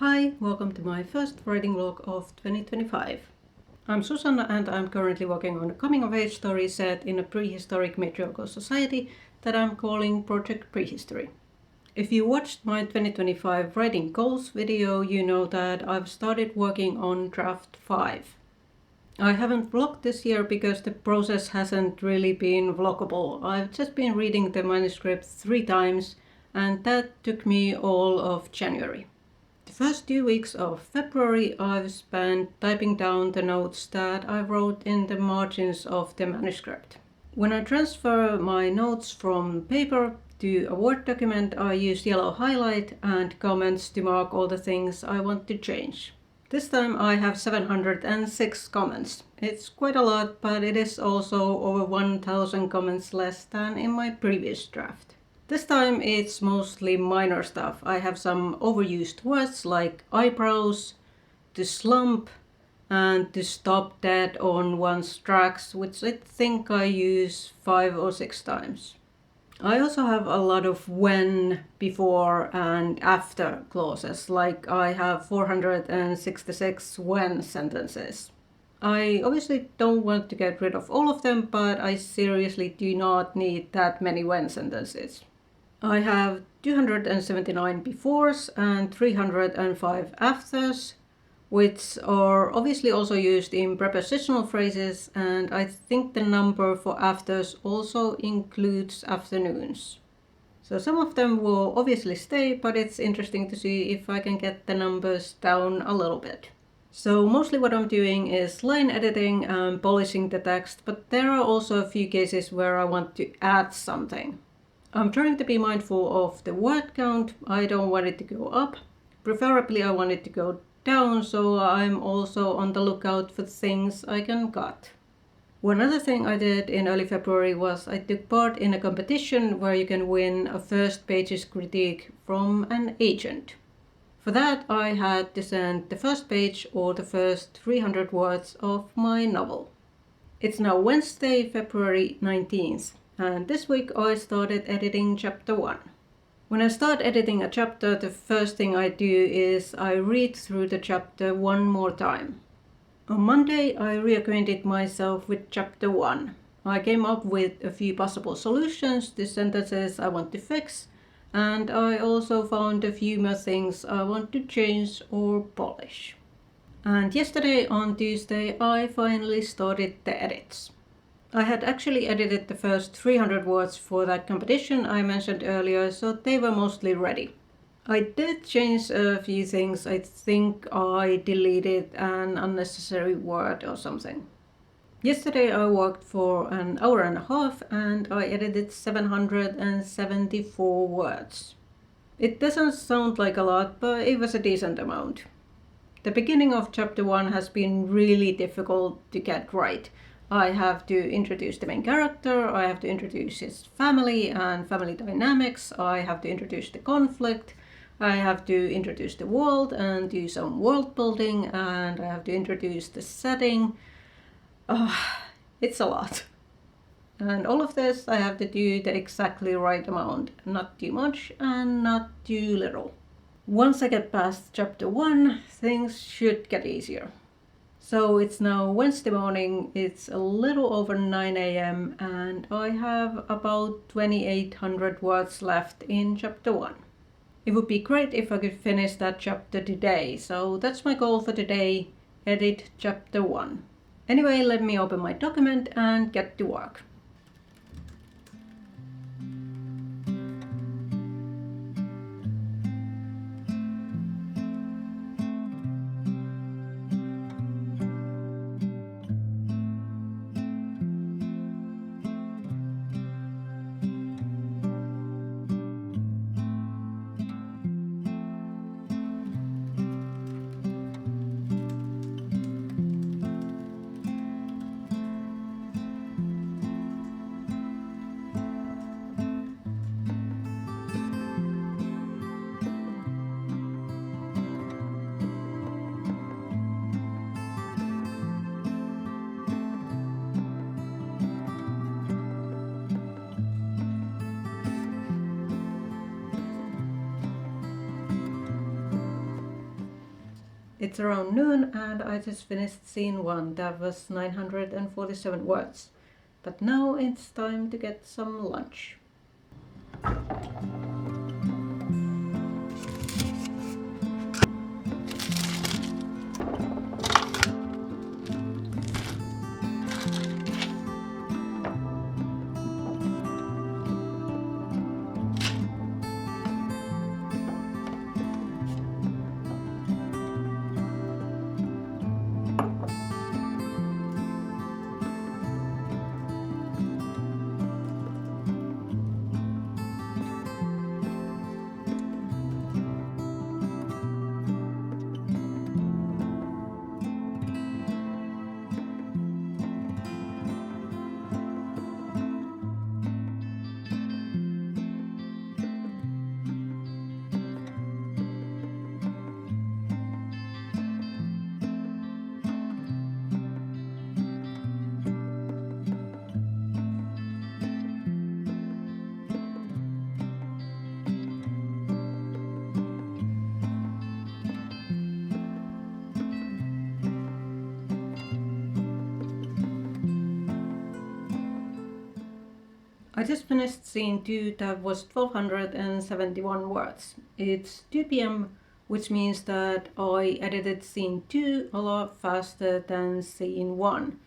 Hi, welcome to my first writing vlog of 2025. I'm Susanna and I'm currently working on a coming-of-age story set in a prehistoric matriarchal society that I'm calling Project Prehistory. If you watched my 2025 writing goals video, you know that I've started working on draft 5. I haven't vlogged this year because the process hasn't really been vloggable. I've just been reading the manuscript 3 times and that took me all of January. The first 2 weeks of February I've spent typing down the notes that I wrote in the margins of the manuscript. When I transfer my notes from paper to a Word document, I use yellow highlight and comments to mark all the things I want to change. This time I have 706 comments. It's quite a lot, but it is also over 1000 comments less than in my previous draft. This time it's mostly minor stuff. I have some overused words like eyebrows, to slump, and to stop dead on one's tracks, which I think I use 5 or 6 times. I also have a lot of when, before, and after clauses, like I have 466 when sentences. I obviously don't want to get rid of all of them, but I seriously do not need that many when sentences. I have 279 befores and 305 afters, which are obviously also used in prepositional phrases, and I think the number for afters also includes afternoons. So some of them will obviously stay, but it's interesting to see if I can get the numbers down a little bit. So mostly what I'm doing is line editing and polishing the text, but there are also a few cases where I want to add something. I'm trying to be mindful of the word count. I don't want it to go up. Preferably I want it to go down, so I'm also on the lookout for things I can cut. One other thing I did in early February was I took part in a competition where you can win a first page's critique from an agent. For that I had to send the first page or the first 300 words of my novel. It's now Wednesday, February 19th, and this week I started editing chapter 1. When I start editing a chapter, the first thing I do is I read through the chapter one more time. On Monday, I reacquainted myself with chapter 1. I came up with a few possible solutions to sentences I want to fix, and I also found a few more things I want to change or polish. And yesterday, on Tuesday, I finally started the edits. I had actually edited the first 300 words for that competition I mentioned earlier, so they were mostly ready. I did change a few things. I think I deleted an unnecessary word or something. Yesterday I worked for an hour and a half and I edited 774 words. It doesn't sound like a lot, but it was a decent amount. The beginning of chapter 1 has been really difficult to get right. I have to introduce the main character, I have to introduce his family and family dynamics, I have to introduce the conflict, I have to introduce the world and do some world building, and I have to introduce the setting. It's a lot. And all of this I have to do the exactly right amount, not too much and not too little. Once I get past chapter 1, things should get easier. So it's now Wednesday morning, it's a little over 9 a.m. and I have about 2800 words left in chapter 1. It would be great if I could finish that chapter today, so that's my goal for today, edit chapter 1. Anyway, let me open my document and get to work. It's around noon and I just finished scene 1, that was 947 words. But now it's time to get some lunch. I just finished scene 2, that was 1271 words. It's 2 p.m, which means that I edited scene 2 a lot faster than scene 1.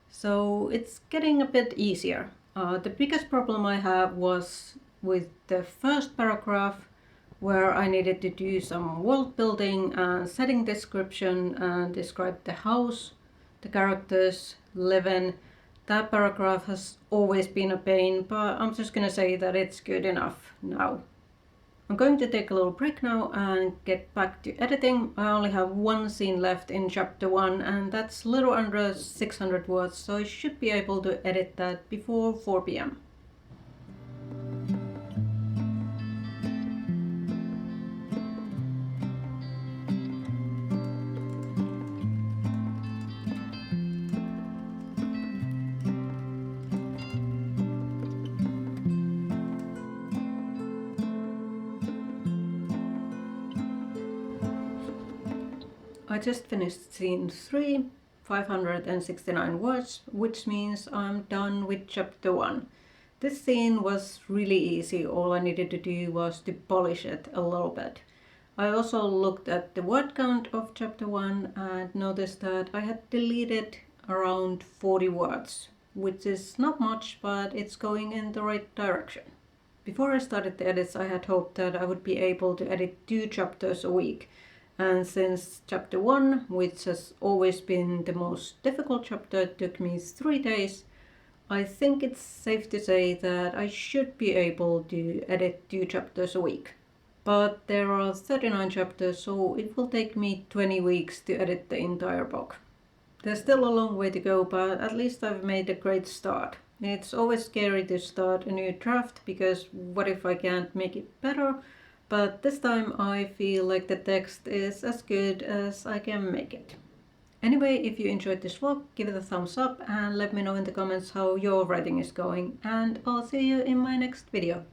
So it's getting a bit easier. The biggest problem I had was with the first paragraph, where I needed to do some world building and setting description and describe the house, the characters, live in. That paragraph has always been a pain, but I'm just gonna say that it's good enough now. I'm going to take a little break now and get back to editing. I only have one scene left in chapter 1 and that's a little under 600 words, so I should be able to edit that before 4 p.m. I just finished scene 3, 569 words, which means I'm done with chapter 1. This scene was really easy, all I needed to do was to polish it a little bit. I also looked at the word count of chapter 1 and noticed that I had deleted around 40 words, which is not much, but it's going in the right direction. Before I started the edits, I had hoped that I would be able to edit 2 chapters a week. And since chapter 1, which has always been the most difficult chapter, took me 3 days, I think it's safe to say that I should be able to edit 2 chapters a week. But there are 39 chapters, so it will take me 20 weeks to edit the entire book. There's still a long way to go, but at least I've made a great start. It's always scary to start a new draft, because what if I can't make it better? But this time I feel like the text is as good as I can make it. Anyway, if you enjoyed this vlog, give it a thumbs up and let me know in the comments how your writing is going, and I'll see you in my next video.